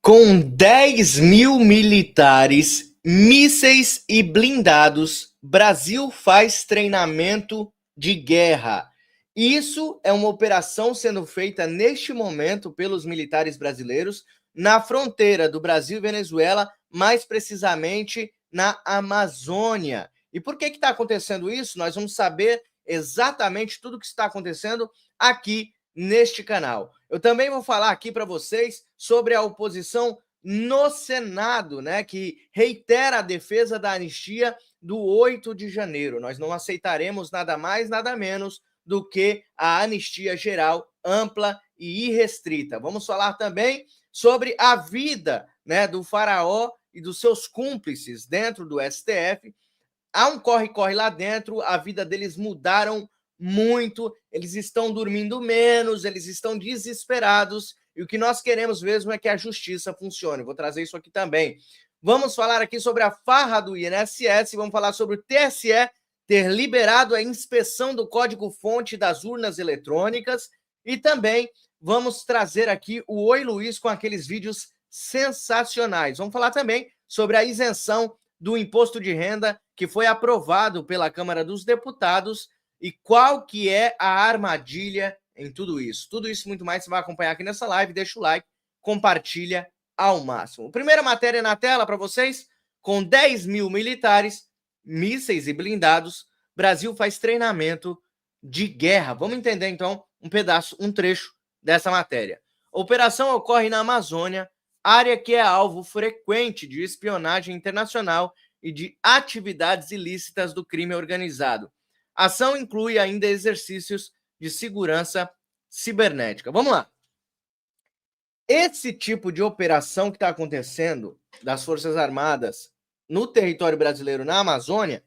Com 10 mil militares, mísseis e blindados, Brasil faz treinamento de guerra. Isso é uma operação sendo feita neste momento pelos militares brasileiros na fronteira do Brasil e Venezuela, mais precisamente na Amazônia. E por que está acontecendo isso? Nós vamos saber exatamente tudo o que está acontecendo aqui neste canal. Eu também vou falar aqui para vocês sobre a oposição no Senado, né, que reitera a defesa da anistia do 8 de janeiro. Nós não aceitaremos nada mais, nada menos do que a anistia geral, ampla e irrestrita. Vamos falar também sobre a vida, né, do faraó e dos seus cúmplices dentro do STF. Há um corre-corre lá dentro, a vida deles mudaram muito, eles estão dormindo menos, eles estão desesperados, e o que nós queremos mesmo é que a justiça funcione. Vou trazer isso aqui também. Vamos falar aqui sobre a farra do INSS, vamos falar sobre o TSE ter liberado a inspeção do código-fonte das urnas eletrônicas, e também vamos trazer aqui o Oi Luiz com aqueles vídeos sensacionais. Vamos falar também sobre a isenção do imposto de renda que foi aprovado pela Câmara dos Deputados e qual que é a armadilha em tudo isso. Tudo isso e muito mais você vai acompanhar aqui nessa live. Deixa o like, compartilha ao máximo. Primeira matéria na tela para vocês. Com 10 mil militares, mísseis e blindados, Brasil faz treinamento de guerra. Vamos entender então um trecho dessa matéria. A operação ocorre na Amazônia, área que é alvo frequente de espionagem internacional e de atividades ilícitas do crime organizado. A ação inclui ainda exercícios de segurança cibernética. Vamos lá. Esse tipo de operação que está acontecendo das Forças Armadas no território brasileiro, na Amazônia,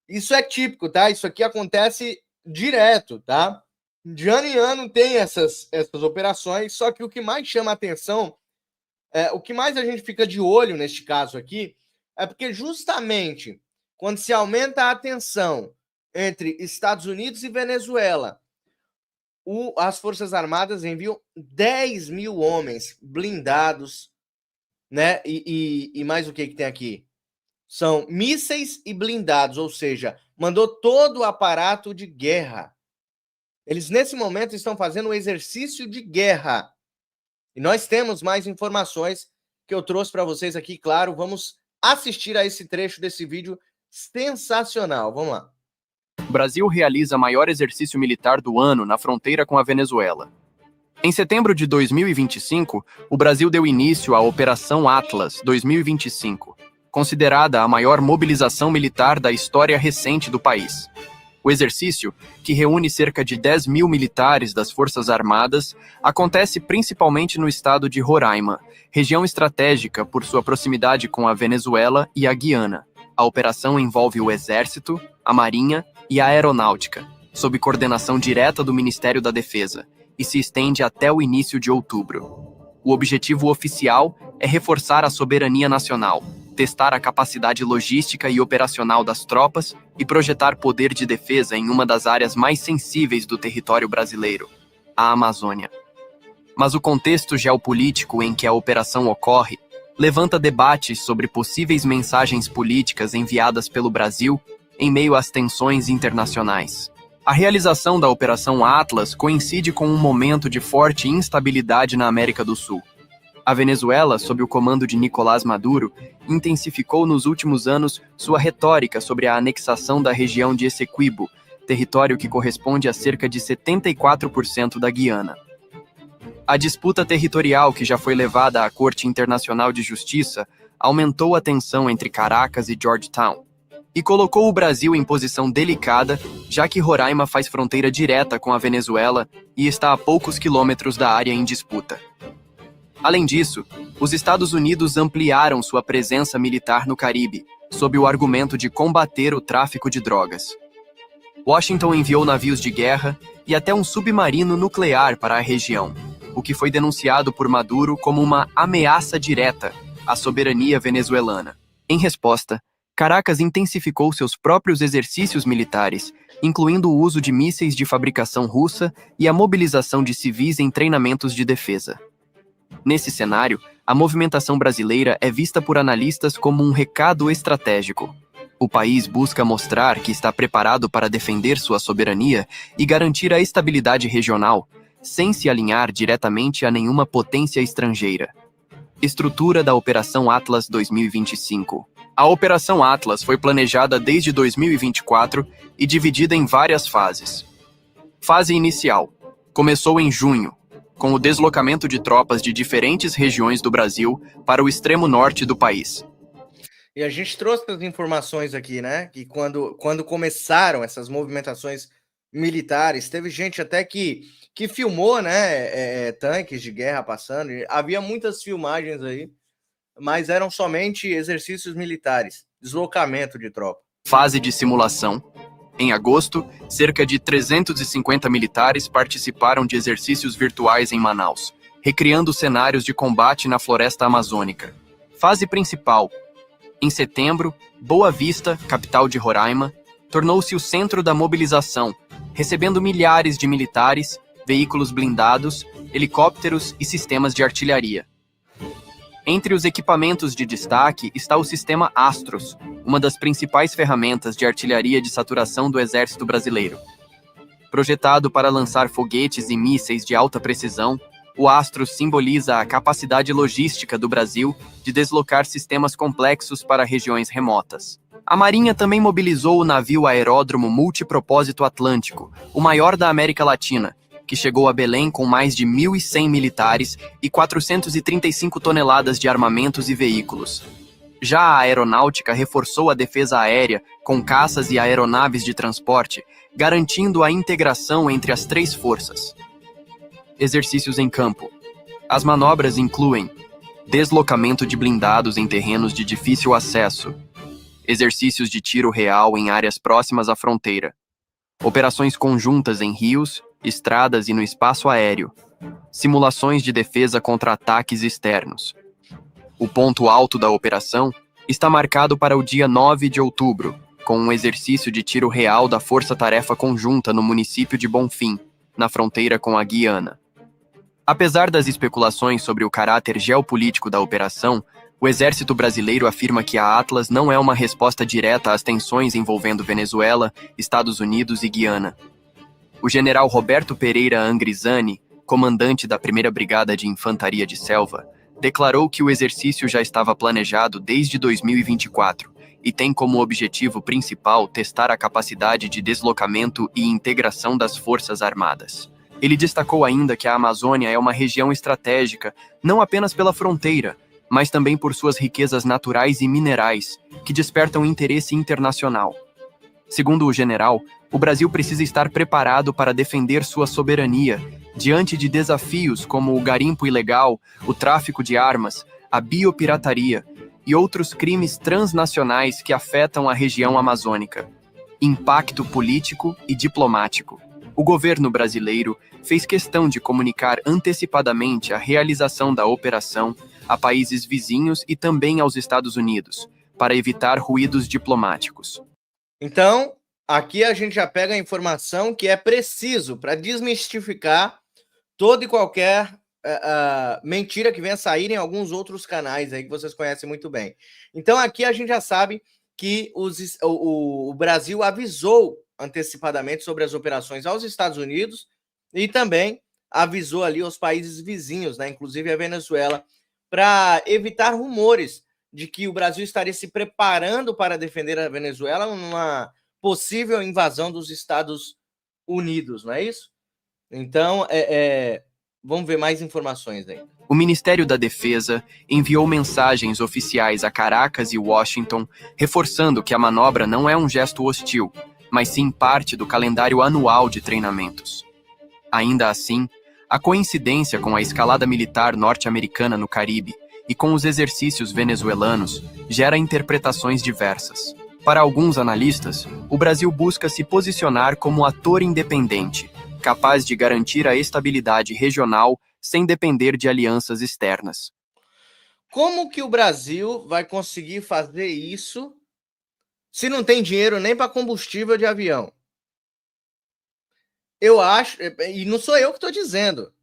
isso é típico, tá? Isso aqui acontece direto, tá? De ano em ano tem essas operações, só que o que mais chama a atenção, o que mais a gente fica de olho neste caso aqui, é porque justamente quando se aumenta a tensão entre Estados Unidos e Venezuela, as Forças Armadas enviam 10 mil homens blindados, né? E mais o que tem aqui? São mísseis e blindados, ou seja, mandou todo o aparato de guerra. Eles, nesse momento, estão fazendo um exercício de guerra. E nós temos mais informações que eu trouxe para vocês aqui, claro. Vamos assistir a esse trecho desse vídeo sensacional. Vamos lá. O Brasil realiza maior exercício militar do ano na fronteira com a Venezuela. Em setembro de 2025, o Brasil deu início à Operação Atlas 2025, considerada a maior mobilização militar da história recente do país. O exercício, que reúne cerca de 10 mil militares das Forças Armadas, acontece principalmente no estado de Roraima, região estratégica por sua proximidade com a Venezuela e a Guiana. A operação envolve o Exército, a Marinha e a Aeronáutica, sob coordenação direta do Ministério da Defesa, e se estende até o início de outubro. O objetivo oficial é reforçar a soberania nacional, testar a capacidade logística e operacional das tropas e projetar poder de defesa em uma das áreas mais sensíveis do território brasileiro, a Amazônia. Mas o contexto geopolítico em que a operação ocorre levanta debates sobre possíveis mensagens políticas enviadas pelo Brasil em meio às tensões internacionais. A realização da Operação Atlas coincide com um momento de forte instabilidade na América do Sul. A Venezuela, sob o comando de Nicolás Maduro, intensificou nos últimos anos sua retórica sobre a anexação da região de Essequibo, território que corresponde a cerca de 74% da Guiana. A disputa territorial que já foi levada à Corte Internacional de Justiça aumentou a tensão entre Caracas e Georgetown e colocou o Brasil em posição delicada, já que Roraima faz fronteira direta com a Venezuela e está a poucos quilômetros da área em disputa. Além disso, os Estados Unidos ampliaram sua presença militar no Caribe, sob o argumento de combater o tráfico de drogas. Washington enviou navios de guerra e até um submarino nuclear para a região, o que foi denunciado por Maduro como uma ameaça direta à soberania venezuelana. Em resposta, Caracas intensificou seus próprios exercícios militares, incluindo o uso de mísseis de fabricação russa e a mobilização de civis em treinamentos de defesa. Nesse cenário, A movimentação brasileira é vista por analistas como um recado estratégico. O país busca mostrar que está preparado para defender sua soberania e garantir a estabilidade regional, sem se alinhar diretamente a nenhuma potência estrangeira. Estrutura da Operação Atlas 2025. A Operação Atlas foi planejada desde 2024 e dividida em várias fases. Fase inicial. Começou em junho, com o deslocamento de tropas de diferentes regiões do Brasil para o extremo norte do país. E a gente trouxe as informações aqui, né? Que quando começaram essas movimentações militares, teve gente até que filmou, né? Tanques de guerra passando. Havia muitas filmagens aí, mas eram somente exercícios militares, deslocamento de tropa. Fase de simulação. Em agosto, cerca de 350 militares participaram de exercícios virtuais em Manaus, recriando cenários de combate na floresta amazônica. Fase principal. Em setembro, Boa Vista, capital de Roraima, tornou-se o centro da mobilização, recebendo milhares de militares, veículos blindados, helicópteros e sistemas de artilharia. Entre os equipamentos de destaque está o sistema Astros, uma das principais ferramentas de artilharia de saturação do Exército Brasileiro. Projetado para lançar foguetes e mísseis de alta precisão, o Astros simboliza a capacidade logística do Brasil de deslocar sistemas complexos para regiões remotas. A Marinha também mobilizou o navio aeródromo multipropósito Atlântico, o maior da América Latina, que chegou a Belém com mais de 1.100 militares e 435 toneladas de armamentos e veículos. Já a aeronáutica reforçou a defesa aérea com caças e aeronaves de transporte, garantindo a integração entre as três forças. Exercícios em campo. As manobras incluem deslocamento de blindados em terrenos de difícil acesso, exercícios de tiro real em áreas próximas à fronteira, operações conjuntas em rios, estradas e no espaço aéreo, simulações de defesa contra ataques externos. O ponto alto da operação está marcado para o dia 9 de outubro, com um exercício de tiro real da Força Tarefa Conjunta no município de Bonfim, na fronteira com a Guiana. Apesar das especulações sobre o caráter geopolítico da operação, o Exército Brasileiro afirma que a Atlas não é uma resposta direta às tensões envolvendo Venezuela, Estados Unidos e Guiana. O general Roberto Pereira Angrisani, comandante da 1ª Brigada de Infantaria de Selva, declarou que o exercício já estava planejado desde 2024 e tem como objetivo principal testar a capacidade de deslocamento e integração das Forças Armadas. Ele destacou ainda que a Amazônia é uma região estratégica, não apenas pela fronteira, mas também por suas riquezas naturais e minerais, que despertam interesse internacional. Segundo o general, o Brasil precisa estar preparado para defender sua soberania diante de desafios como o garimpo ilegal, o tráfico de armas, a biopirataria e outros crimes transnacionais que afetam a região amazônica. Impacto político e diplomático. O governo brasileiro fez questão de comunicar antecipadamente a realização da operação a países vizinhos e também aos Estados Unidos, para evitar ruídos diplomáticos. Então, aqui a gente já pega a informação que é preciso para desmistificar toda e qualquer mentira que venha sair em alguns outros canais aí que vocês conhecem muito bem. Então, aqui a gente já sabe que o Brasil avisou antecipadamente sobre as operações aos Estados Unidos e também avisou ali aos países vizinhos, né, inclusive a Venezuela, para evitar rumores de que o Brasil estaria se preparando para defender a Venezuela numa possível invasão dos Estados Unidos, não é isso? Então, vamos ver mais informações aí. O Ministério da Defesa enviou mensagens oficiais a Caracas e Washington, reforçando que a manobra não é um gesto hostil, mas sim parte do calendário anual de treinamentos. Ainda assim, a coincidência com a escalada militar norte-americana no Caribe e com os exercícios venezuelanos gera interpretações diversas. Para alguns analistas, o Brasil busca se posicionar como ator independente, capaz de garantir a estabilidade regional sem depender de alianças externas. Como que o Brasil vai conseguir fazer isso se não tem dinheiro nem para combustível de avião? Eu acho, e não sou eu que estou dizendo,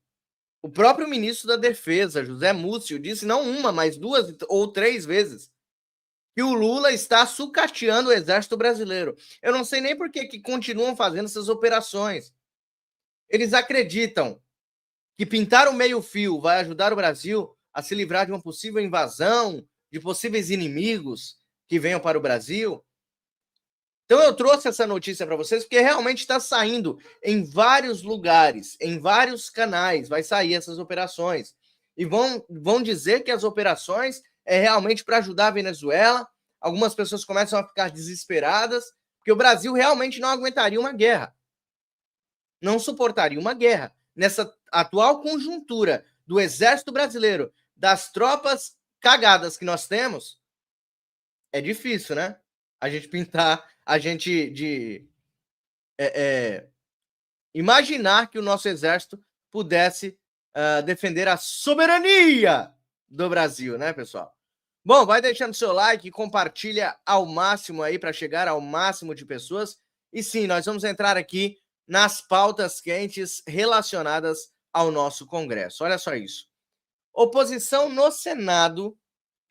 O próprio ministro da Defesa, José Múcio, disse não uma, mas 2 ou 3 vezes que o Lula está sucateando o exército brasileiro. Eu não sei nem por que continuam fazendo essas operações. Eles acreditam que pintar o meio-fio vai ajudar o Brasil a se livrar de uma possível invasão, de possíveis inimigos que venham para o Brasil. Então eu trouxe essa notícia para vocês porque realmente está saindo em vários lugares, em vários canais, vai sair essas operações. E vão dizer que as operações é realmente para ajudar a Venezuela. Algumas pessoas começam a ficar desesperadas, porque o Brasil realmente não aguentaria uma guerra. Não suportaria uma guerra. Nessa atual conjuntura do exército brasileiro, das tropas cagadas que nós temos, é difícil, né? A gente pintar, a gente imaginar que o nosso exército pudesse defender a soberania do Brasil, né, pessoal? Bom, vai deixando seu like, compartilha ao máximo aí para chegar ao máximo de pessoas. E sim, nós vamos entrar aqui nas pautas quentes relacionadas ao nosso Congresso. Olha só isso. Oposição no Senado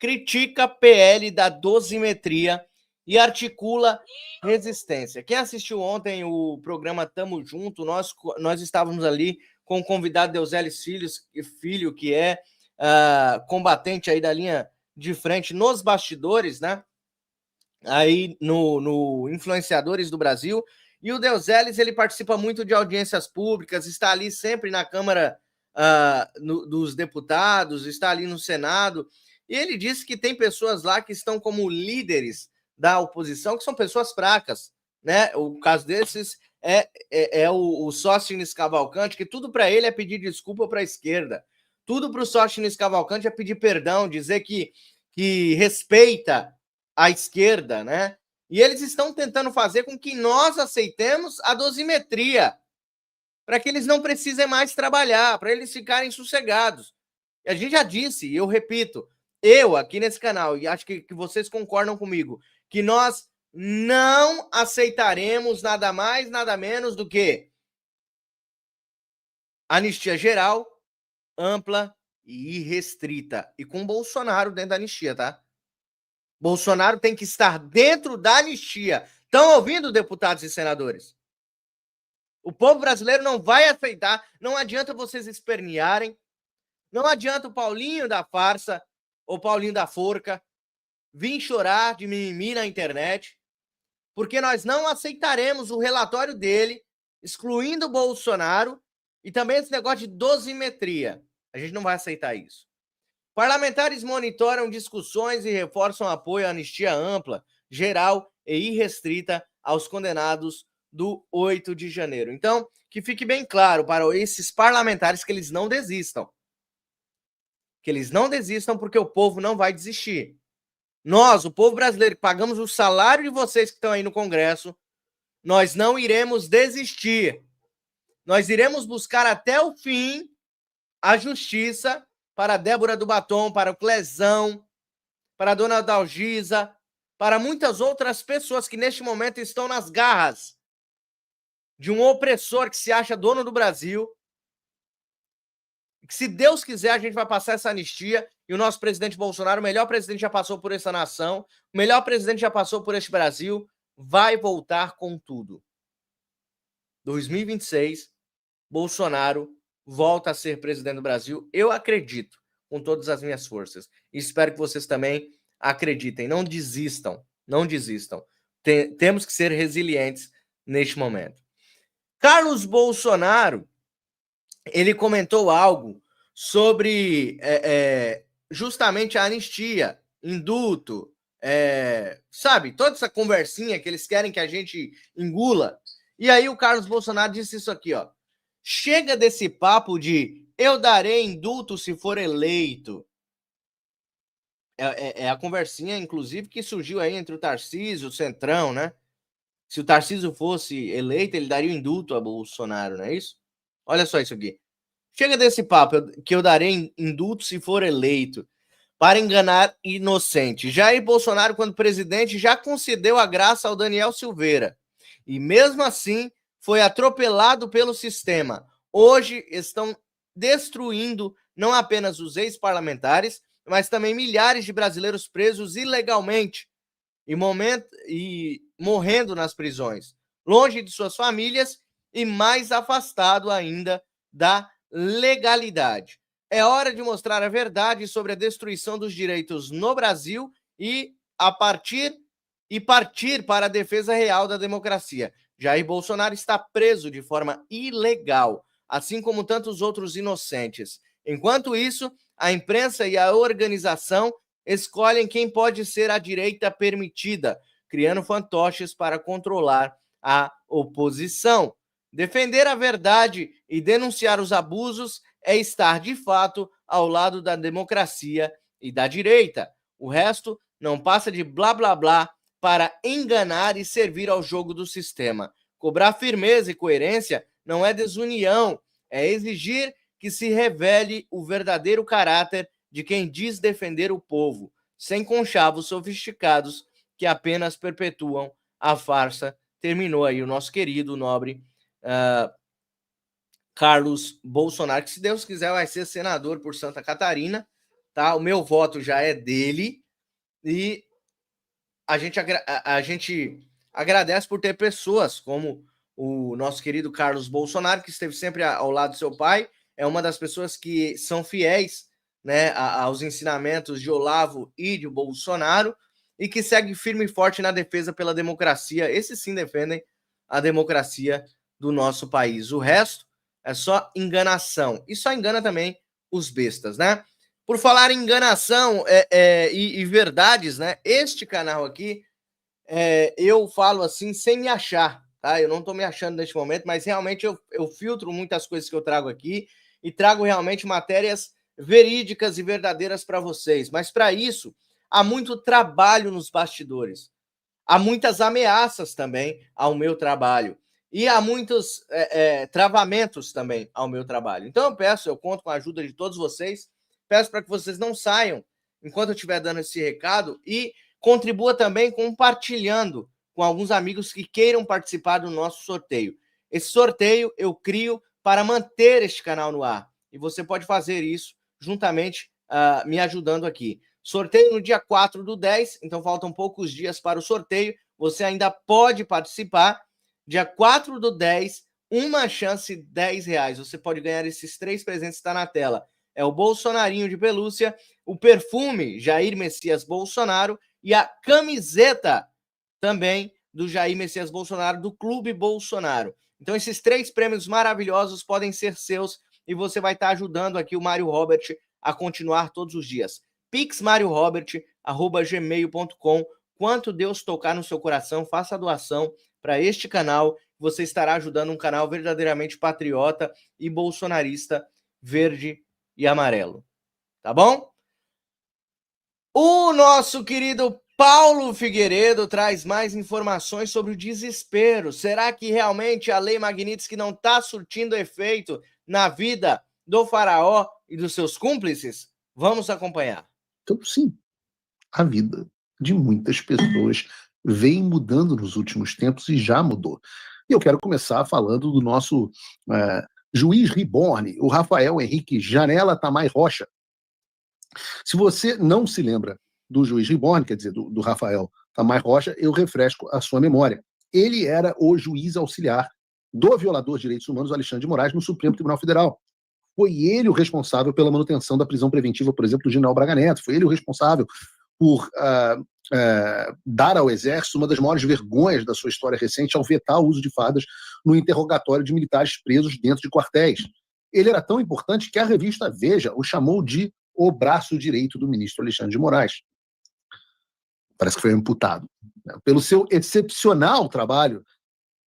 critica PL da dosimetria e articula resistência. Quem assistiu ontem o programa Tamo Junto, nós estávamos ali com o convidado Deuseles Filho, que é combatente aí da linha de frente nos bastidores, né? Aí no Influenciadores do Brasil. E o Deuseles, ele participa muito de audiências públicas, está ali sempre na Câmara dos Deputados, está ali no Senado. E ele disse que tem pessoas lá que estão como líderes da oposição, que são pessoas fracas, né? O caso desses é o Sóstenes Cavalcante, que tudo para ele é pedir desculpa para a esquerda. Tudo para o Sóstenes Cavalcante é pedir perdão, dizer que respeita a esquerda, né? E eles estão tentando fazer com que nós aceitemos a dosimetria, para que eles não precisem mais trabalhar, para eles ficarem sossegados. E a gente já disse, e eu repito, eu aqui nesse canal, e acho que vocês concordam comigo, que nós não aceitaremos nada mais, nada menos do que anistia geral, ampla e irrestrita. E com Bolsonaro dentro da anistia, tá? Bolsonaro tem que estar dentro da anistia. Estão ouvindo, deputados e senadores? O povo brasileiro não vai aceitar. Não adianta vocês espernearem. Não adianta o Paulinho da farsa ou Paulinho da forca vir chorar de mimimi na internet, porque nós não aceitaremos o relatório dele, excluindo o Bolsonaro, e também esse negócio de dosimetria. A gente não vai aceitar isso. Parlamentares monitoram discussões e reforçam apoio à anistia ampla, geral e irrestrita aos condenados do 8 de janeiro. Então, que fique bem claro para esses parlamentares que eles não desistam. Que eles não desistam porque o povo não vai desistir. Nós, o povo brasileiro, que pagamos o salário de vocês que estão aí no Congresso, nós não iremos desistir. Nós iremos buscar até o fim a justiça para a Débora do Batom, para o Clezão, para a dona Dalgisa, para muitas outras pessoas que neste momento estão nas garras de um opressor que se acha dono do Brasil. Que, se Deus quiser, a gente vai passar essa anistia e o nosso presidente Bolsonaro, o melhor presidente já passou por essa nação, o melhor presidente já passou por este Brasil, vai voltar com tudo. 2026, Bolsonaro volta a ser presidente do Brasil. Eu acredito com todas as minhas forças. E espero que vocês também acreditem. Não desistam. Não desistam. Temos que ser resilientes neste momento. Carlos Bolsonaro, ele comentou algo sobre justamente a anistia, indulto, sabe? Toda essa conversinha que eles querem que a gente engula. E aí o Carlos Bolsonaro disse isso aqui, ó. Chega desse papo de eu darei indulto se for eleito. É a conversinha, inclusive, que surgiu aí entre o Tarcísio e o Centrão, né? Se o Tarcísio fosse eleito, ele daria o indulto a Bolsonaro, não é isso? Olha só isso aqui. Chega desse papo que eu darei indulto se for eleito, para enganar inocente. Jair Bolsonaro, quando presidente, já concedeu a graça ao Daniel Silveira. E mesmo assim, foi atropelado pelo sistema. Hoje estão destruindo não apenas os ex-parlamentares, mas também milhares de brasileiros presos ilegalmente e morrendo nas prisões, longe de suas famílias e mais afastado ainda da legalidade. É hora de mostrar a verdade sobre a destruição dos direitos no Brasil e partir para a defesa real da democracia. Jair Bolsonaro está preso de forma ilegal, assim como tantos outros inocentes. Enquanto isso, a imprensa e a organização escolhem quem pode ser a direita permitida, criando fantoches para controlar a oposição. Defender a verdade e denunciar os abusos é estar, de fato, ao lado da democracia e da direita. O resto não passa de blá blá blá para enganar e servir ao jogo do sistema. Cobrar firmeza e coerência não é desunião, é exigir que se revele o verdadeiro caráter de quem diz defender o povo, sem conchavos sofisticados que apenas perpetuam a farsa. Terminou aí o nosso querido, nobre Carlos Bolsonaro, que, se Deus quiser, vai ser senador por Santa Catarina, tá? O meu voto já é dele e a gente agradece por ter pessoas como o nosso querido Carlos Bolsonaro, que esteve sempre ao lado do seu pai, é uma das pessoas que são fiéis, né, aos ensinamentos de Olavo e de Bolsonaro e que segue firme e forte na defesa pela democracia. Esses sim defendem a democracia do nosso país. O resto é só enganação. E só engana também os bestas, né? Por falar em enganação e verdades, né? Este canal aqui, eu falo assim sem me achar, tá? Eu não tô me achando neste momento, mas realmente eu filtro muitas coisas que eu trago aqui e trago realmente matérias verídicas e verdadeiras para vocês. Mas para isso, há muito trabalho nos bastidores. Há muitas ameaças também ao meu trabalho. E há muitos travamentos também ao meu trabalho. Então eu conto com a ajuda de todos vocês. Peço para que vocês não saiam enquanto eu estiver dando esse recado e contribua também compartilhando com alguns amigos que queiram participar do nosso sorteio. Esse sorteio eu crio para manter este canal no ar. E você pode fazer isso juntamente me ajudando aqui. Sorteio no dia 4/10, então faltam poucos dias para o sorteio. Você ainda pode participar. Dia 4/10, uma chance de R$10. Você pode ganhar esses 3 presentes que está na tela. É o Bolsonarinho de pelúcia, o perfume Jair Messias Bolsonaro e a camiseta também do Jair Messias Bolsonaro, do Clube Bolsonaro. Então esses 3 prêmios maravilhosos podem ser seus e você vai estar ajudando aqui o Mário Robert a continuar todos os dias. pixmariorobert@gmail.com. Quanto Deus tocar no seu coração, faça a doação para este canal. Você estará ajudando um canal verdadeiramente patriota e bolsonarista, verde e amarelo. Tá bom? O nosso querido Paulo Figueiredo traz mais informações sobre o desespero. Será que realmente a Lei Magnitsky não está surtindo efeito na vida do faraó e dos seus cúmplices? Vamos acompanhar. Então, sim, a vida de muitas pessoas vem mudando nos últimos tempos e já mudou. E eu quero começar falando do nosso juiz reborn, o Rafael Henrique Janela Tamay Rocha. Se você não se lembra do juiz reborn, quer dizer, do Rafael Tamay Rocha, eu refresco a sua memória. Ele era o juiz auxiliar do violador de direitos humanos Alexandre de Moraes no Supremo Tribunal Federal. Foi ele o responsável pela manutenção da prisão preventiva, por exemplo, do general Braga Neto. Foi ele o responsável por dar ao Exército uma das maiores vergonhas da sua história recente ao vetar o uso de fardas no interrogatório de militares presos dentro de quartéis. Ele era tão importante que a revista Veja o chamou de o braço direito do ministro Alexandre de Moraes. Parece que foi imputado. Pelo seu excepcional trabalho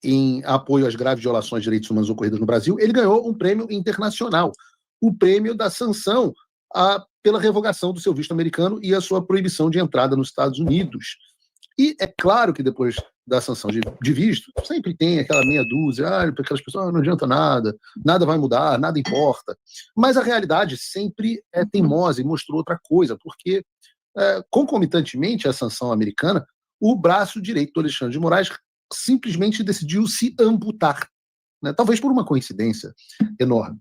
em apoio às graves violações de direitos humanos ocorridas no Brasil, ele ganhou um prêmio internacional, o prêmio da sanção pela revogação do seu visto americano e a sua proibição de entrada nos Estados Unidos. E é claro que depois da sanção de visto, sempre tem aquela meia dúzia, aquelas pessoas, não adianta nada, nada vai mudar, nada importa. Mas a realidade sempre é teimosa e mostrou outra coisa, porque, concomitantemente à sanção americana, o braço direito do Alexandre de Moraes simplesmente decidiu se amputar, né? Talvez por uma coincidência enorme.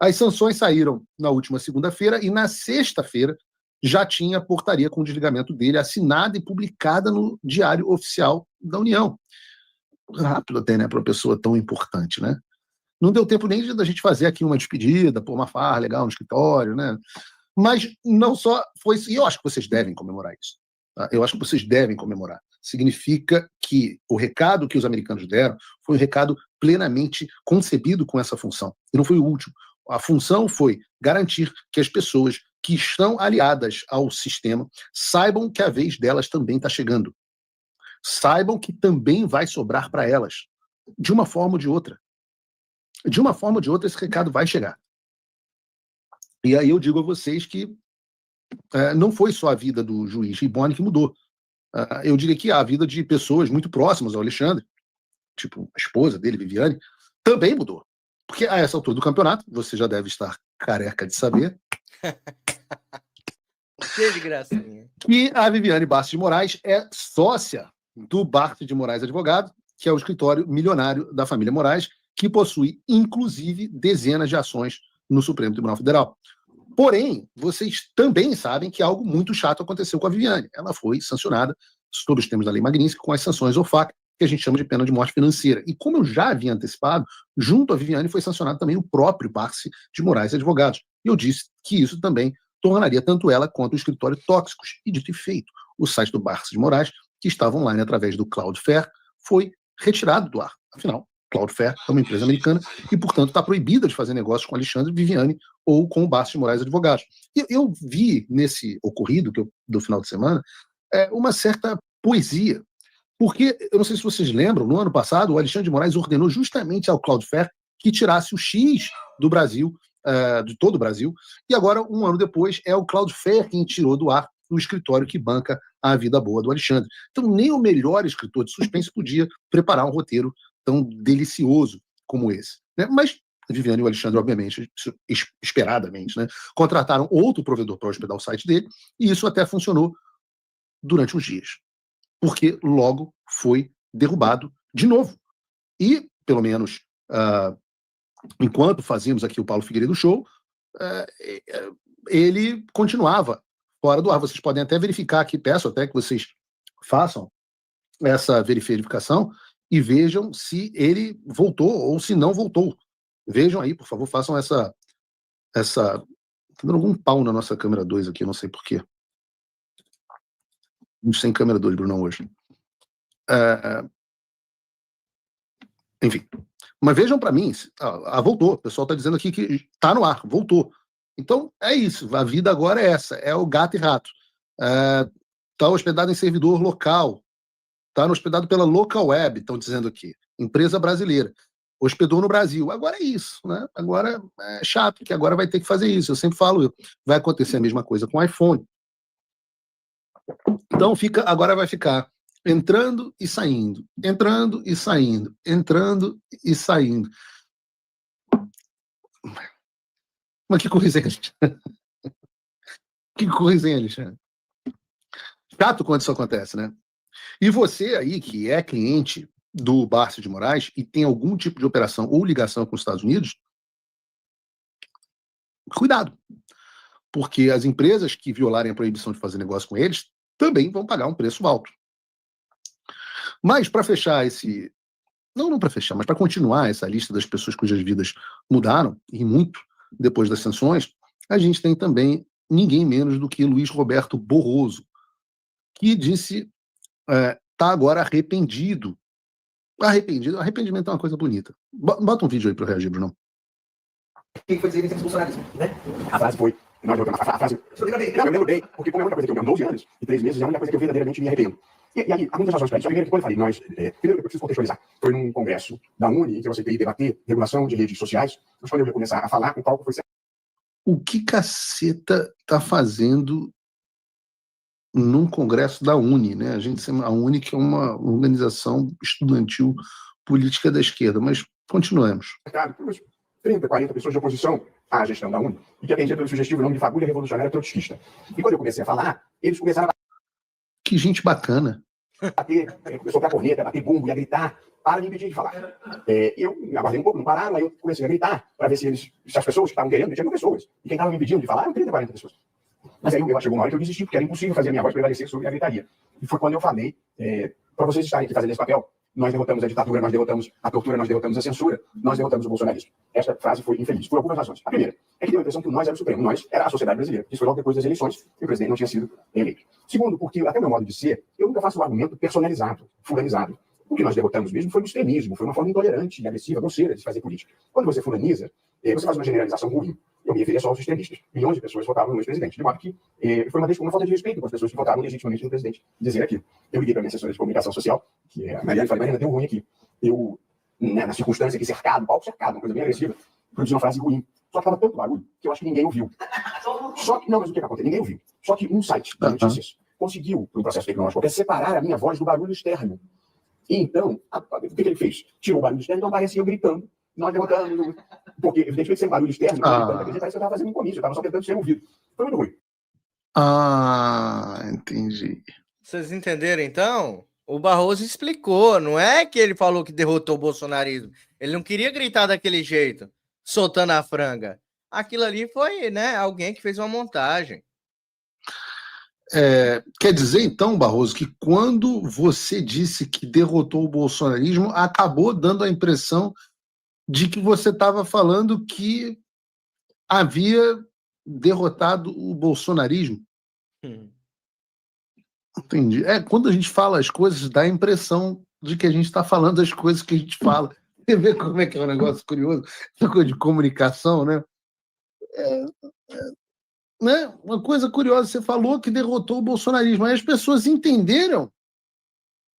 As sanções saíram na última segunda-feira e na sexta-feira já tinha portaria com o desligamento dele assinada e publicada no Diário Oficial da União. Rápido até, né, para uma pessoa tão importante, né? Não deu tempo nem da gente fazer aqui uma despedida, pôr uma farra legal no escritório, né? Mas não só foi isso, e eu acho que vocês devem comemorar isso. Tá? Eu acho que vocês devem comemorar. Significa que o recado que os americanos deram foi um recado plenamente concebido com essa função. E não foi o último. A função foi garantir que as pessoas que estão aliadas ao sistema saibam que a vez delas também está chegando. Saibam que também vai sobrar para elas. De uma forma ou de outra. De uma forma ou de outra, esse recado vai chegar. E aí eu digo a vocês que não foi só a vida do juiz Riboni que mudou. Eu diria que a vida de pessoas muito próximas ao Alexandre, tipo a esposa dele, Viviane, também mudou. Porque a essa altura do campeonato, você já deve estar careca de saber, Que de gracinha. que a Viviane Bastos de Moraes é sócia do Bastos de Moraes Advogado, que é o escritório milionário da família Moraes, que possui, inclusive, dezenas de ações no Supremo Tribunal Federal. Porém, vocês também sabem que algo muito chato aconteceu com a Viviane. Ela foi sancionada, sob os termos da Lei Magnitsky, com as sanções OFAC, que a gente chama de pena de morte financeira. E como eu já havia antecipado, junto à Viviane foi sancionado também o próprio Bastos de Moraes Advogados. E eu disse que isso também tornaria tanto ela quanto o escritório tóxicos. E dito e feito, o site do Bastos de Moraes, que estava online através do Cloudflare, foi retirado do ar. Afinal, Cloudflare é uma empresa americana e, portanto, está proibida de fazer negócios com Alexandre, Viviane ou com o Bastos de Moraes Advogados. E eu vi nesse ocorrido do final de semana uma certa poesia. Porque, eu não sei se vocês lembram, no ano passado, o Alexandre de Moraes ordenou justamente ao Cloudflare que tirasse o X do Brasil, de todo o Brasil, e agora, um ano depois, é o Cloudflare quem tirou do ar o escritório que banca a vida boa do Alexandre. Então, nem o melhor escritor de suspense podia preparar um roteiro tão delicioso como esse. Né? Mas a Viviane e o Alexandre, obviamente, esperadamente, né, contrataram outro provedor para hospedar o site dele, e isso até funcionou durante uns dias. Porque logo foi derrubado de novo. E, pelo menos, enquanto fazíamos aqui o Paulo Figueiredo Show, ele continuava fora do ar. Vocês podem até verificar aqui, peço até que vocês façam essa verificação e vejam se ele voltou ou se não voltou. Vejam aí, por favor, façam essa... Tá dando algum pau na nossa câmera 2 aqui, não sei porquê. Sem câmera 2, Bruno, hoje. Enfim. Mas vejam para mim, voltou. O pessoal está dizendo aqui que está no ar, voltou. Então, é isso. A vida agora é essa. É o gato e rato. Está hospedado em servidor local. Está hospedado pela Local Web, estão dizendo aqui. Empresa brasileira. Hospedou no Brasil. Agora é isso, né? Agora é chato, que agora vai ter que fazer isso. Eu sempre falo, vai acontecer a mesma coisa com o iPhone. Então, agora vai ficar entrando e saindo, entrando e saindo, entrando e saindo. Mas que coisa, hein, Alexandre? Que coisa, hein, Alexandre? Chato quando isso acontece, né? E você aí, que é cliente do Bastos de Moraes e tem algum tipo de operação ou ligação com os Estados Unidos, cuidado. Porque as empresas que violarem a proibição de fazer negócio com eles também vão pagar um preço alto. Mas para fechar esse... Não para fechar, mas para continuar essa lista das pessoas cujas vidas mudaram, e muito, depois das sanções, a gente tem também ninguém menos do que Luiz Roberto Barroso, que disse tá agora arrependido. Arrependimento é uma coisa bonita. Bota um vídeo aí para eu reagir, Bruno. Quem foi dizer isso bolsonarismo, né? A frase foi... A frase... Eu lembro bem, porque como é a única coisa que eu me 12 anos e 3 meses, é a única coisa que eu verdadeiramente me arrependo. E aí, há muitas razões para isso. Primeiro, que quando eu falei, primeiro eu preciso contextualizar. Foi num congresso da Uni, em que eu aceitei debater regulação de redes sociais, mas quando eu ia começar a falar, o palco foi... O que caceta tá fazendo num congresso da Uni, né? A Uni que é uma organização estudantil política da esquerda, mas continuamos. 30, 40 pessoas de oposição à gestão da Uni, e que atendia pelo sugestivo nome de fagulha revolucionária trotskista. E quando eu comecei a falar, eles começaram a Que gente bacana. bater, soprar corneta, bater bumbo e a gritar para me impedir de falar. Eu me aguardei um pouco, não pararam, aí eu comecei a gritar para ver se as pessoas que estavam querendo, tinha pessoas. E quem estava me impedindo de falar, eram 30, 40 pessoas. Mas aí chegou uma hora que eu desisti, porque era impossível fazer a minha voz prevalecer sobre a gritaria. E foi quando eu falei, para vocês estarem aqui fazendo esse papel, nós derrotamos a ditadura, nós derrotamos a tortura, nós derrotamos a censura, nós derrotamos o bolsonarismo. Esta frase foi infeliz, por algumas razões. A primeira é que deu a impressão que nós era o Supremo, nós era a sociedade brasileira. Isso foi logo depois das eleições, e o presidente não tinha sido eleito. Segundo, porque até o meu modo de ser, eu nunca faço um argumento personalizado, fulanizado. O que nós derrotamos mesmo foi o extremismo, foi uma forma intolerante, agressiva, grosseira de fazer política. Quando você fulaniza, você faz uma generalização ruim. Eu me referia só aos extremistas. Milhões de pessoas votavam no ex-presidente. De modo que foi uma falta de respeito com as pessoas que votaram legitimamente no presidente dizer aquilo. Eu liguei para a minha assessora de comunicação social, que é a Mariana, e falei, Mariana, deu ruim aqui. Eu, na circunstância aqui, cercado, palco cercado, uma coisa bem agressiva, produzi uma frase ruim. Só que estava tanto barulho que eu acho que ninguém ouviu. Só que, não, mas o que aconteceu? Ninguém ouviu. Só que um site de notícias conseguiu, por um processo tecnológico, separar a minha voz do barulho externo. E então, o que ele fez? Tirou o barulho externo, então parecia eu gritando. Nós derrotamos. Porque, evidentemente, sem barulho externo, parece que eu estava fazendo um comício, eu estava só tentando ser ouvido. Foi muito ruim. Entendi. Vocês entenderam, então? O Barroso explicou, não é que ele falou que derrotou o bolsonarismo. Ele não queria gritar daquele jeito, soltando a franga. Aquilo ali foi, né, alguém que fez uma montagem. Quer dizer, então, Barroso, que quando você disse que derrotou o bolsonarismo, acabou dando a impressão de que você estava falando que havia derrotado o bolsonarismo. Entendi. Quando a gente fala as coisas, dá a impressão de que a gente está falando as coisas que a gente fala. Você vê como é que é um negócio curioso? Essa coisa de comunicação, né? Né? Uma coisa curiosa, você falou que derrotou o bolsonarismo, aí as pessoas entenderam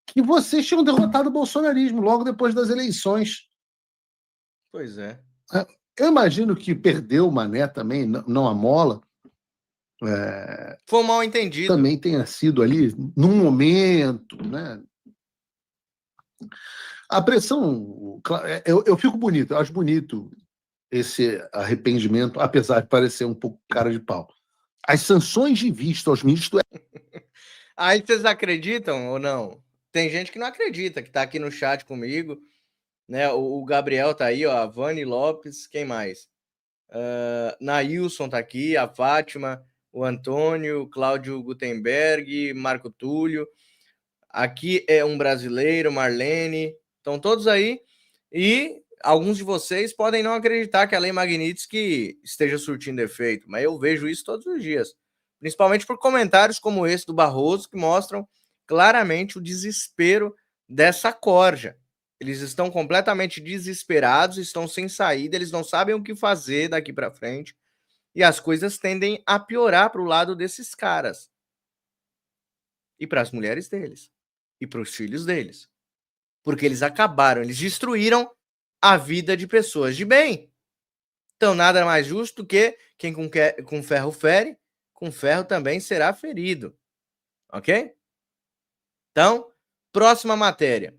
que vocês tinham derrotado o bolsonarismo logo depois das eleições. Pois é. Eu imagino que perdeu o Mané também, não a Mola. Foi um mal entendido. Também tenha sido ali, num momento, né? A pressão, eu fico bonito, eu acho bonito esse arrependimento, apesar de parecer um pouco cara de pau. As sanções de vista aos ministros... Aí vocês acreditam ou não? Tem gente que não acredita, que tá aqui no chat comigo, né? O Gabriel tá aí, ó, a Vani Lopes, quem mais? Nailson tá aqui, a Fátima, o Antônio, Cláudio Gutenberg, Marco Túlio. Aqui é um brasileiro, Marlene, estão todos aí. E alguns de vocês podem não acreditar que a Lei Magnitsky esteja surtindo efeito, mas eu vejo isso todos os dias. Principalmente por comentários como esse do Barroso, que mostram claramente o desespero dessa corja. Eles estão completamente desesperados, estão sem saída, eles não sabem o que fazer daqui para frente. E as coisas tendem a piorar para o lado desses caras. E para as mulheres deles. E para os filhos deles. Porque eles acabaram, eles destruíram a vida de pessoas de bem. Então, nada mais justo que quem com ferro fere, com ferro também será ferido. Ok? Então, próxima matéria.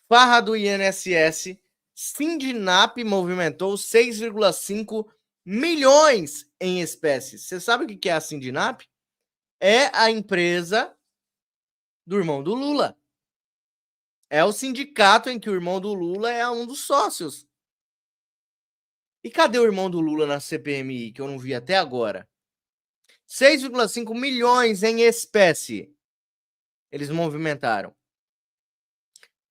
Farra do INSS, Sindinap movimentou 6,5 milhões em espécies. Você sabe o que é a Sindinap? É a empresa do irmão do Lula. É o sindicato em que o irmão do Lula é um dos sócios. E cadê o irmão do Lula na CPMI, que eu não vi até agora? 6,5 milhões em espécie eles movimentaram.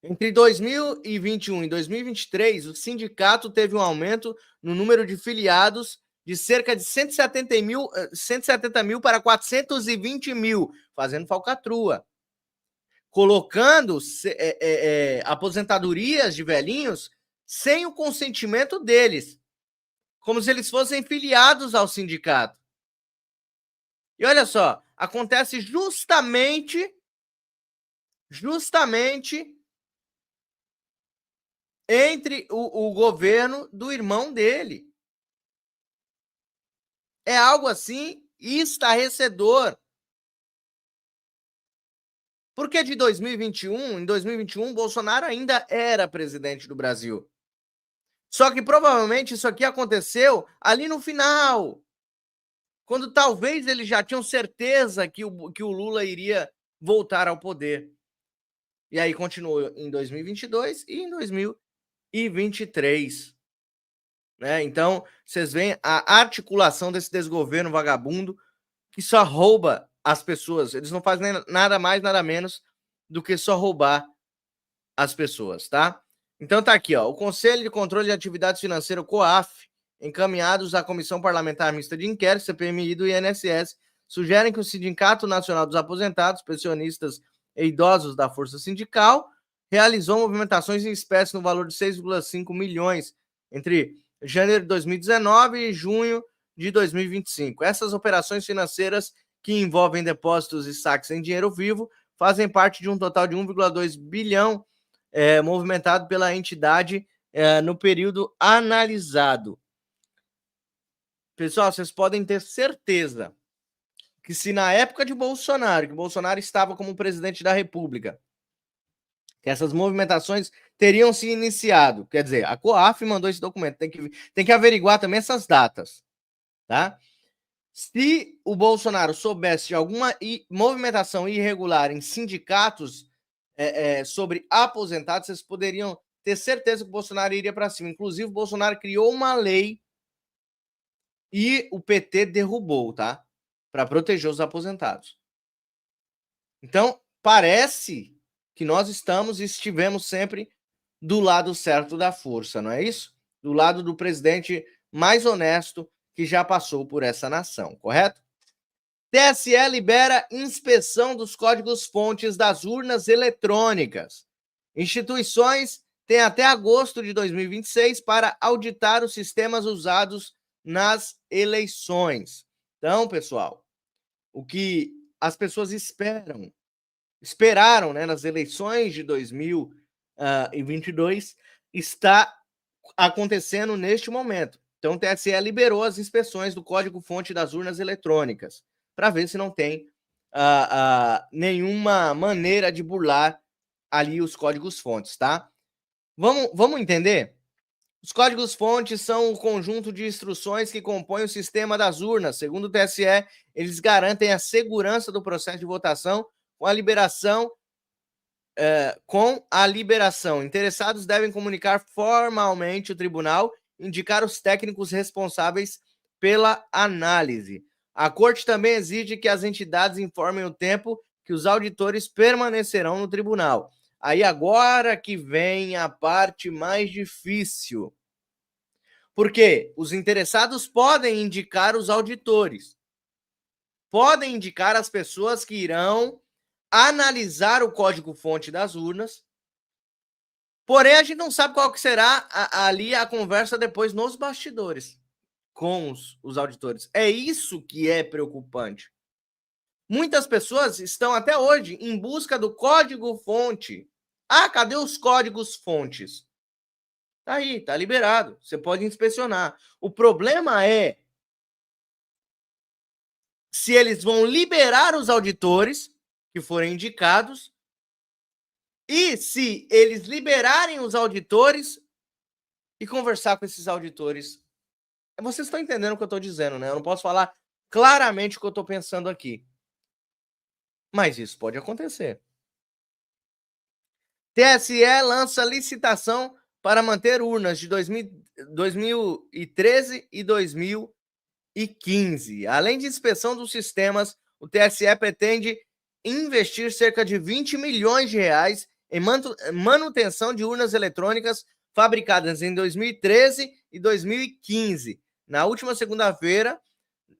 Entre 2021 e 2023, o sindicato teve um aumento no número de filiados de cerca de 170 mil para 420 mil, fazendo falcatrua. Colocando aposentadorias de velhinhos sem o consentimento deles, como se eles fossem filiados ao sindicato. E olha só, acontece justamente entre o governo do irmão dele. É algo assim estarrecedor. Porque em 2021, Bolsonaro ainda era presidente do Brasil. Só que provavelmente isso aqui aconteceu ali no final, quando talvez eles já tinham certeza que o Lula iria voltar ao poder. E aí continuou em 2022 e em 2023. Né? Então, vocês veem a articulação desse desgoverno vagabundo que só rouba as pessoas. Eles não fazem nada mais, nada menos do que só roubar as pessoas, tá? Então tá aqui, ó, o Conselho de Controle de Atividades Financeiras, COAF, encaminhados à Comissão Parlamentar Mista de Inquérito, CPMI do INSS, sugerem que o Sindicato Nacional dos Aposentados, Pensionistas e Idosos da Força Sindical realizou movimentações em espécie no valor de 6,5 milhões entre janeiro de 2019 e junho de 2025. Essas operações financeiras que envolvem depósitos e saques em dinheiro vivo fazem parte de um total de 1,2 bilhão movimentado pela entidade no período analisado. Pessoal, vocês podem ter certeza que se na época de Bolsonaro, que Bolsonaro estava como presidente da República, que essas movimentações teriam se iniciado, quer dizer, a COAF mandou esse documento, tem que averiguar também essas datas, tá? Se o Bolsonaro soubesse de alguma movimentação irregular em sindicatos sobre aposentados, vocês poderiam ter certeza que o Bolsonaro iria para cima. Inclusive, o Bolsonaro criou uma lei e o PT derrubou, tá? Para proteger os aposentados. Então, parece que nós estivemos sempre do lado certo da força, não é isso? Do lado do presidente mais honesto que já passou por essa nação, correto? TSE libera inspeção dos códigos-fontes das urnas eletrônicas. Instituições têm até agosto de 2026 para auditar os sistemas usados nas eleições. Então, pessoal, o que as pessoas esperaram, né, nas eleições de 2022 está acontecendo neste momento. Então, o TSE liberou as inspeções do código-fonte das urnas eletrônicas para ver se não tem nenhuma maneira de burlar ali os códigos-fontes, tá? Vamos entender? Os códigos-fontes são o conjunto de instruções que compõem o sistema das urnas. Segundo o TSE, eles garantem a segurança do processo de votação com a liberação. Interessados devem comunicar formalmente o tribunal e indicar os técnicos responsáveis pela análise. A Corte também exige que as entidades informem o tempo que os auditores permanecerão no tribunal. Aí agora que vem a parte mais difícil. Porque os interessados podem indicar os auditores. Podem indicar as pessoas que irão analisar o código-fonte das urnas. Porém, a gente não sabe qual que será ali a conversa depois nos bastidores com os auditores. É isso que é preocupante. Muitas pessoas estão até hoje em busca do código-fonte. Ah, cadê os códigos-fontes? Tá aí, tá liberado. Você pode inspecionar. O problema é se eles vão liberar os auditores que forem indicados e se eles liberarem os auditores e conversar com esses auditores. Vocês estão entendendo o que eu estou dizendo, né? Eu não posso falar claramente o que eu estou pensando aqui. Mas isso pode acontecer. TSE lança licitação para manter urnas de 2013 e 2015. Além de inspeção dos sistemas, o TSE pretende investir cerca de 20 milhões de reais em manutenção de urnas eletrônicas fabricadas em 2013 e 2015. Na última segunda-feira,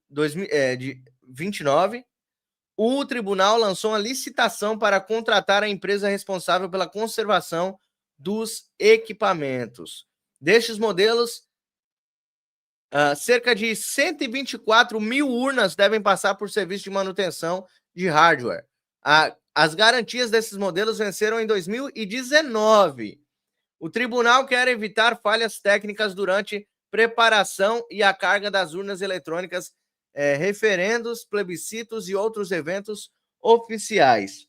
de 29, o tribunal lançou uma licitação para contratar a empresa responsável pela conservação dos equipamentos. Destes modelos, cerca de 124 mil urnas devem passar por serviço de manutenção de hardware. As garantias desses modelos venceram em 2019. O tribunal quer evitar falhas técnicas durante preparação e a carga das urnas eletrônicas, referendos, plebiscitos e outros eventos oficiais.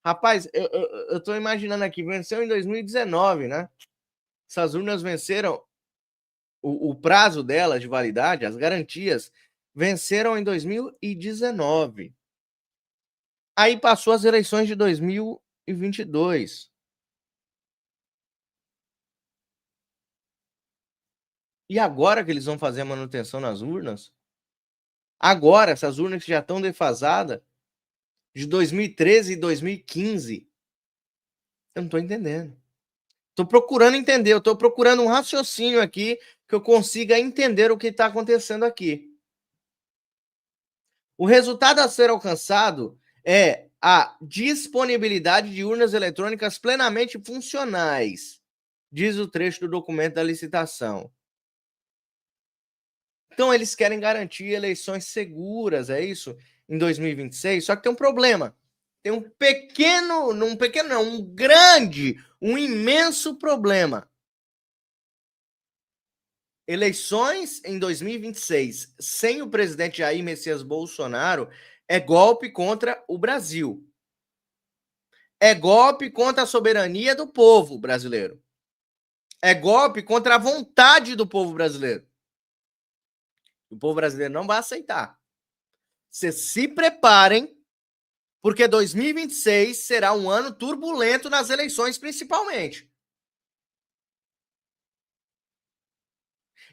Rapaz, eu tô imaginando aqui, venceu em 2019, né? Essas urnas venceram, o prazo delas de validade, as garantias, venceram em 2019. Aí passou as eleições de 2022. 2022. E agora que eles vão fazer a manutenção nas urnas? Agora, essas urnas que já estão defasadas, de 2013 e 2015. Eu não estou entendendo. Estou procurando entender, eu estou procurando um raciocínio aqui que eu consiga entender o que está acontecendo aqui. O resultado a ser alcançado é a disponibilidade de urnas eletrônicas plenamente funcionais, diz o trecho do documento da licitação. Então, eles querem garantir eleições seguras, é isso? Em 2026. Só que tem um problema. Tem um grande, um imenso problema. Eleições em 2026 sem o presidente Jair Messias Bolsonaro é golpe contra o Brasil. É golpe contra a soberania do povo brasileiro. É golpe contra a vontade do povo brasileiro. O povo brasileiro não vai aceitar. Vocês se preparem, porque 2026 será um ano turbulento nas eleições, principalmente.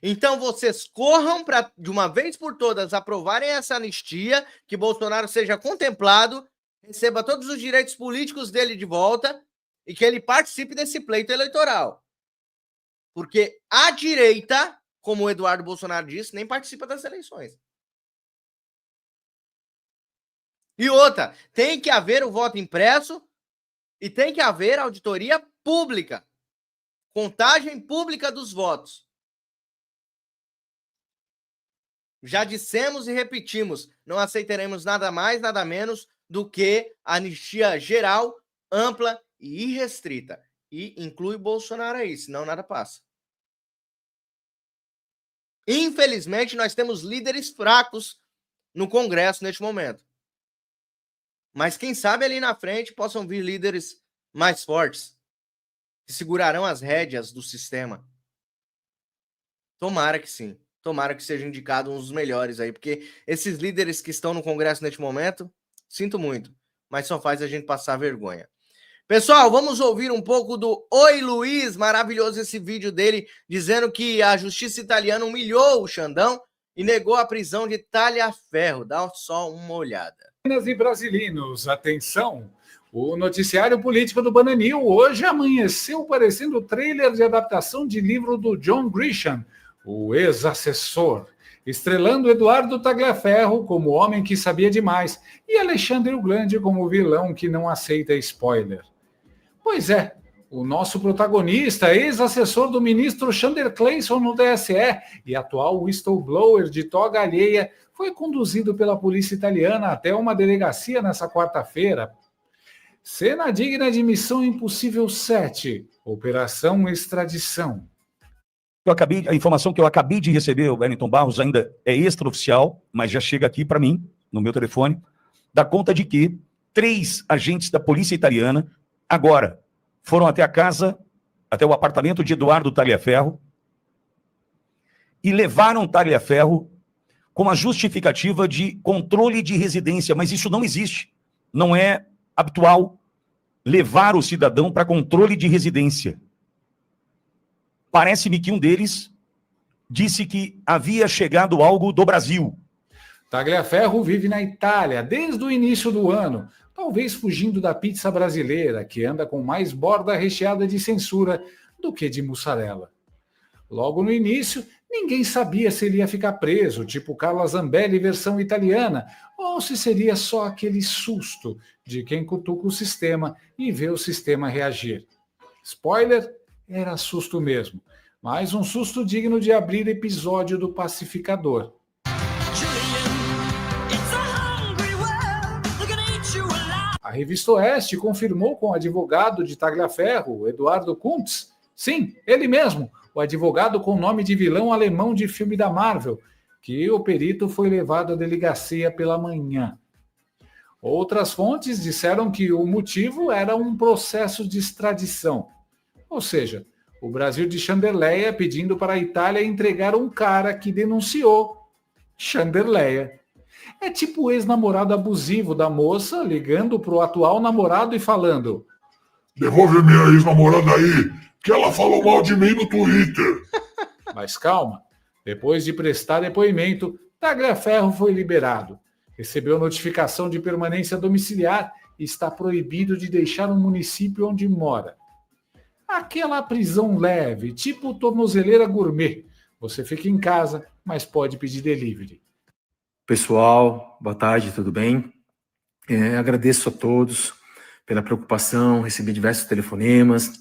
Então, vocês corram para, de uma vez por todas, aprovarem essa anistia, que Bolsonaro seja contemplado, receba todos os direitos políticos dele de volta e que ele participe desse pleito eleitoral. Porque a direita, como o Eduardo Bolsonaro disse, nem participa das eleições. E outra, tem que haver o voto impresso e tem que haver auditoria pública. Contagem pública dos votos. Já dissemos e repetimos, não aceitaremos nada mais, nada menos do que anistia geral, ampla e irrestrita. E inclui Bolsonaro aí, senão nada passa. Infelizmente, nós temos líderes fracos no Congresso neste momento. Mas quem sabe ali na frente possam vir líderes mais fortes, que segurarão as rédeas do sistema. Tomara que sim. Tomara que seja indicado um dos melhores aí, porque esses líderes que estão no Congresso neste momento, sinto muito, mas só faz a gente passar vergonha. Pessoal, vamos ouvir um pouco do Oi Luiz, maravilhoso esse vídeo dele, dizendo que a justiça italiana humilhou o Xandão e negou a prisão de Talhaferro. Dá só uma olhada. E brasileiros, atenção! O noticiário político do Bananil hoje amanheceu parecendo o trailer de adaptação de livro do John Grisham, o ex-assessor, estrelando Eduardo Tagliaferro como o homem que sabia demais e Alexandre o Grande como o vilão que não aceita spoiler. Pois é, o nosso protagonista, ex-assessor do ministro Chandler Clayson no TSE e atual whistleblower de toga alheia, foi conduzido pela polícia italiana até uma delegacia nessa quarta-feira. Cena digna de Missão Impossível 7, Operação Extradição. A informação que eu acabei de receber, o Wellington Barros, ainda é extraoficial, mas já chega aqui para mim, no meu telefone, dá conta de que 3 agentes da polícia italiana, agora, foram até a casa, até o apartamento de Eduardo Tagliaferro, e levaram Tagliaferro com a justificativa de controle de residência, mas isso não existe. Não é habitual levar o cidadão para controle de residência. Parece-me que um deles disse que havia chegado algo do Brasil. Tagliaferro vive na Itália desde o início do ano, talvez fugindo da pizza brasileira, que anda com mais borda recheada de censura do que de mussarela. Logo no início, ninguém sabia se ele ia ficar preso, tipo Carla Zambelli versão italiana, ou se seria só aquele susto de quem cutuca o sistema e vê o sistema reagir. Spoiler, era susto mesmo, mas um susto digno de abrir episódio do Pacificador. A revista Oeste confirmou com o advogado de Tagliaferro, Eduardo Kuntz, sim, ele mesmo, o advogado com nome de vilão alemão de filme da Marvel, que o perito foi levado à delegacia pela manhã. Outras fontes disseram que o motivo era um processo de extradição. Ou seja, o Brasil de Chanderleia pedindo para a Itália entregar um cara que denunciou Chanderleia. É tipo o ex-namorado abusivo da moça ligando para o atual namorado e falando: Devolve minha ex-namorada aí, que ela falou mal de mim no Twitter. Mas calma, depois de prestar depoimento, Tagliaferro foi liberado. Recebeu notificação de permanência domiciliar e está proibido de deixar o município onde mora. Aquela prisão leve, tipo tornozeleira gourmet. Você fica em casa, mas pode pedir delivery. Pessoal, boa tarde, tudo bem? Agradeço a todos pela preocupação, recebi diversos telefonemas,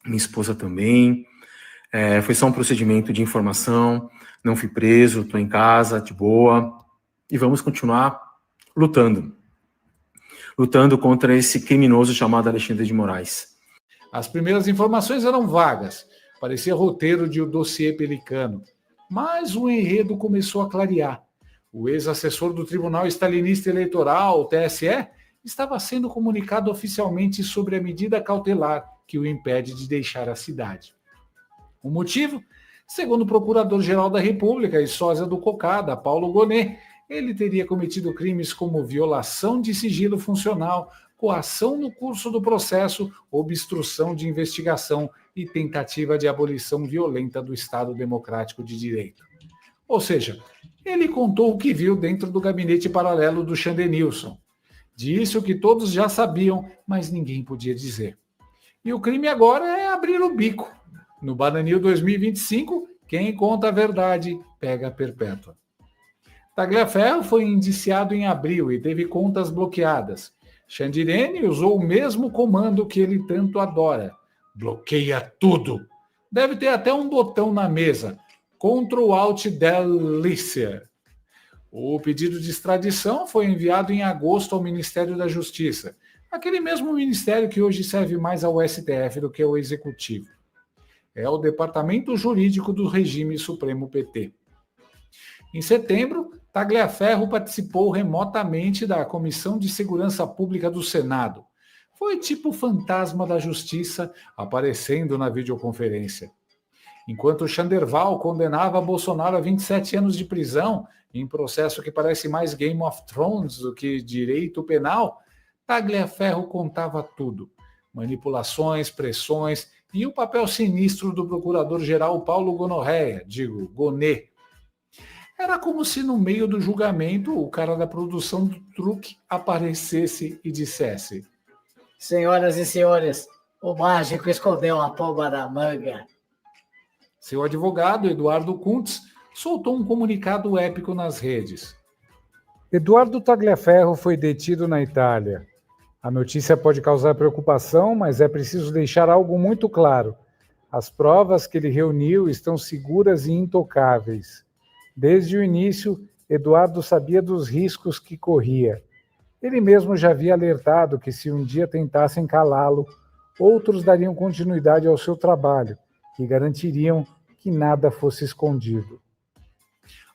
minha esposa também. Foi só um procedimento de informação, não fui preso, estou em casa, de boa, e vamos continuar lutando contra esse criminoso chamado Alexandre de Moraes. As primeiras informações eram vagas, parecia roteiro de O Dossiê Pelicano, mas o enredo começou a clarear. O ex-assessor do Tribunal Stalinista Eleitoral, o TSE, estava sendo comunicado oficialmente sobre a medida cautelar que o impede de deixar a cidade. O motivo? Segundo o Procurador-Geral da República e sósia do Cocada, Paulo Gonet, ele teria cometido crimes como violação de sigilo funcional, coação no curso do processo, obstrução de investigação e tentativa de abolição violenta do Estado Democrático de Direito. Ou seja, ele contou o que viu dentro do gabinete paralelo do Chandenilson. Disse o que todos já sabiam, mas ninguém podia dizer. E o crime agora é abrir o bico. No Bananil 2025, quem conta a verdade pega a perpétua. Tagliaferro foi indiciado em abril e teve contas bloqueadas. Chandirene usou o mesmo comando que ele tanto adora. Bloqueia tudo. Deve ter até um botão na mesa. Ctrl Alt Delícia. O pedido de extradição foi enviado em agosto ao Ministério da Justiça, aquele mesmo ministério que hoje serve mais ao STF do que ao Executivo. É o Departamento Jurídico do Regime Supremo PT. Em setembro, Tagliaferro participou remotamente da Comissão de Segurança Pública do Senado. Foi tipo fantasma da justiça aparecendo na videoconferência. Enquanto Chanderval condenava Bolsonaro a 27 anos de prisão, em processo que parece mais Game of Thrones do que direito penal, Tagliaferro contava tudo. Manipulações, pressões e o papel sinistro do procurador-geral Paulo Gonet. Era como se no meio do julgamento o cara da produção do truque aparecesse e dissesse: Senhoras e senhores, o mágico escondeu a pomba na manga. Seu advogado, Eduardo Kuntz, soltou um comunicado épico nas redes. Eduardo Tagliaferro foi detido na Itália. A notícia pode causar preocupação, mas é preciso deixar algo muito claro. As provas que ele reuniu estão seguras e intocáveis. Desde o início, Eduardo sabia dos riscos que corria. Ele mesmo já havia alertado que se um dia tentassem calá-lo, outros dariam continuidade ao seu trabalho, que garantiriam que nada fosse escondido.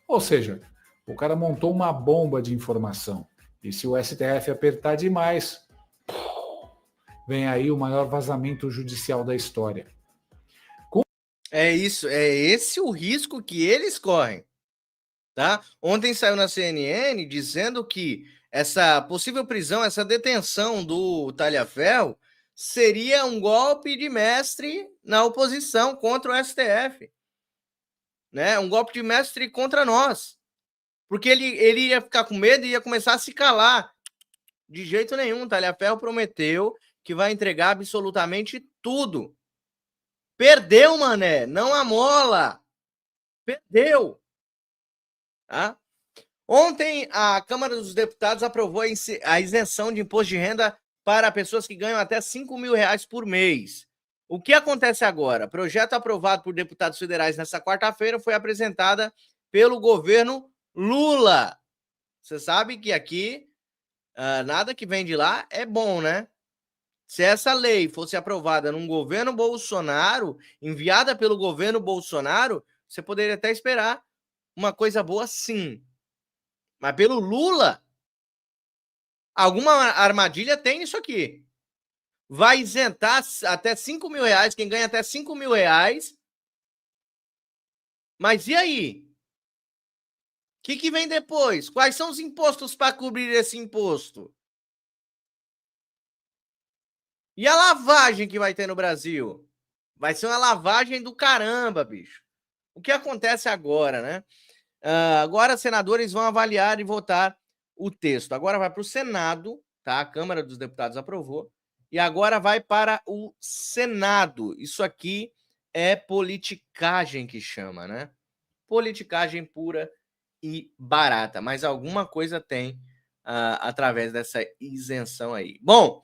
Ou seja, o cara montou uma bomba de informação. E se o STF apertar demais, vem aí o maior vazamento judicial da história. É isso, é esse o risco que eles correm. Tá? Ontem saiu na CNN dizendo que essa possível prisão, essa detenção do Tagliaferro seria um golpe de mestre na oposição contra o STF. Né? Um golpe de mestre contra nós. Porque ele ia ficar com medo e ia começar a se calar. De jeito nenhum, Tagliaferro prometeu que vai entregar absolutamente tudo. Perdeu, mané, não amola. Perdeu. Tá? Ontem, a Câmara dos Deputados aprovou a isenção de imposto de renda para pessoas que ganham até R$5.000 por mês. O que acontece agora? Projeto aprovado por deputados federais nesta quarta-feira foi apresentada pelo governo Lula. Você sabe que aqui, nada que vem de lá é bom, né? Se essa lei fosse aprovada num governo Bolsonaro, enviada pelo governo Bolsonaro, você poderia até esperar uma coisa boa, sim. Mas pelo Lula, alguma armadilha tem nisso aqui. Vai isentar até R$5.000, quem ganha até R$5.000. Mas e aí? O que vem depois? Quais são os impostos para cobrir esse imposto? E a lavagem que vai ter no Brasil? Vai ser uma lavagem do caramba, bicho. O que acontece agora, né? Agora, senadores vão avaliar e votar o texto. Agora vai para o Senado, tá? A Câmara dos Deputados aprovou. E agora vai para o Senado. Isso aqui é politicagem que chama, né? Politicagem pura e barata. Mas alguma coisa tem através dessa isenção aí. Bom,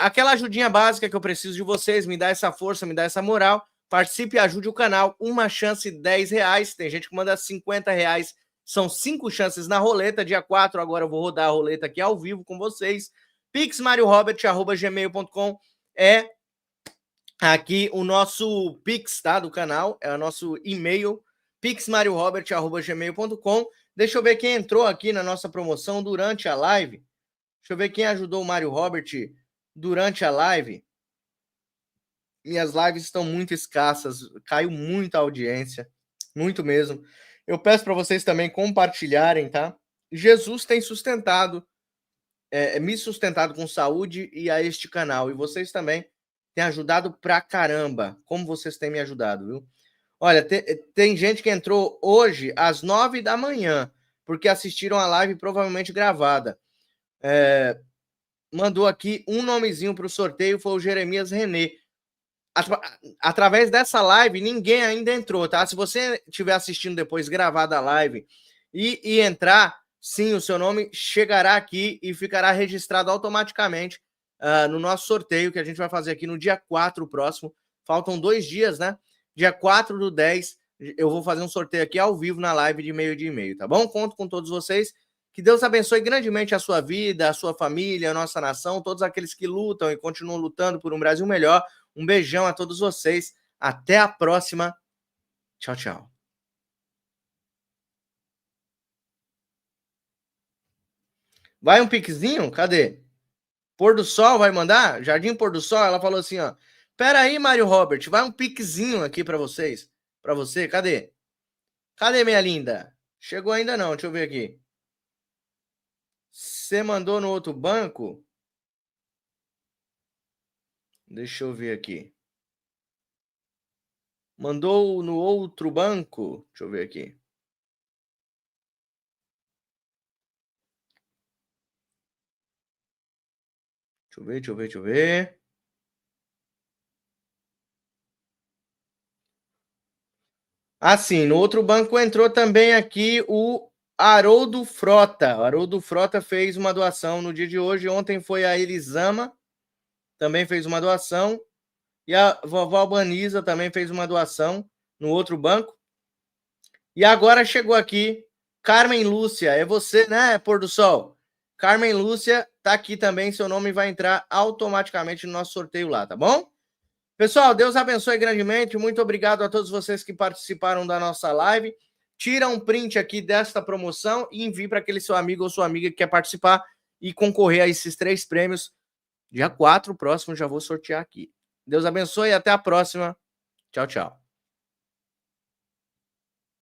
aquela ajudinha básica que eu preciso de vocês, me dá essa força, me dá essa moral. Participe e ajude o canal. Uma chance, R$10. Tem gente que manda R$50. São 5 chances na roleta. Dia 4, agora eu vou rodar a roleta aqui ao vivo com vocês. pixmariorobert@gmail.com é aqui o nosso Pix, tá? Do canal. É o nosso e-mail. pixmariorobert@gmail.com. Deixa eu ver quem entrou aqui na nossa promoção durante a live. Deixa eu ver quem ajudou o Mário Robert durante a live. Minhas lives estão muito escassas, caiu muita audiência, muito mesmo. Eu peço para vocês também compartilharem, tá? Jesus tem sustentado, me sustentado com saúde e a este canal. E vocês também têm ajudado pra caramba. Como vocês têm me ajudado, viu? Olha, tem gente que entrou hoje às 9 da manhã, porque assistiram a live provavelmente gravada. Mandou aqui um nomezinho para o sorteio, foi o Jeremias René. Através dessa live, ninguém ainda entrou, tá? Se você estiver assistindo depois gravada a live e entrar, sim, o seu nome chegará aqui e ficará registrado automaticamente no nosso sorteio que a gente vai fazer aqui no dia 4 próximo. Faltam 2 dias, né? Dia 4/10, eu vou fazer um sorteio aqui ao vivo na live de meio-dia e meio, tá bom? Conto com todos vocês. Que Deus abençoe grandemente a sua vida, a sua família, a nossa nação, todos aqueles que lutam e continuam lutando por um Brasil melhor. Um beijão a todos vocês. Até a próxima. Tchau, tchau. Vai um piquezinho? Cadê? Pôr do Sol vai mandar? Jardim Pôr do Sol, ela falou assim, ó. Pera aí, Mário Robert, vai um piquezinho aqui para vocês. Para você, cadê? Cadê, minha linda? Chegou ainda não, deixa eu ver aqui. Você mandou no outro banco? Deixa eu ver aqui. Mandou no outro banco? Deixa eu ver aqui. Deixa eu ver. Sim, no outro banco entrou também aqui o Haroldo Frota. O Haroldo Frota fez uma doação no dia de hoje. Ontem foi a Elisama, também fez uma doação. E a vovó Albaniza também fez uma doação no outro banco. E agora chegou aqui Carmen Lúcia. É você, né, Pôr do Sol? Carmen Lúcia tá aqui também. Seu nome vai entrar automaticamente no nosso sorteio lá, tá bom? Pessoal, Deus abençoe grandemente. Muito obrigado a todos vocês que participaram da nossa live. Tira um print aqui desta promoção e envie para aquele seu amigo ou sua amiga que quer participar e concorrer a esses 3 prêmios. Dia 4, próximo, já vou sortear aqui. Deus abençoe e até a próxima. Tchau, tchau.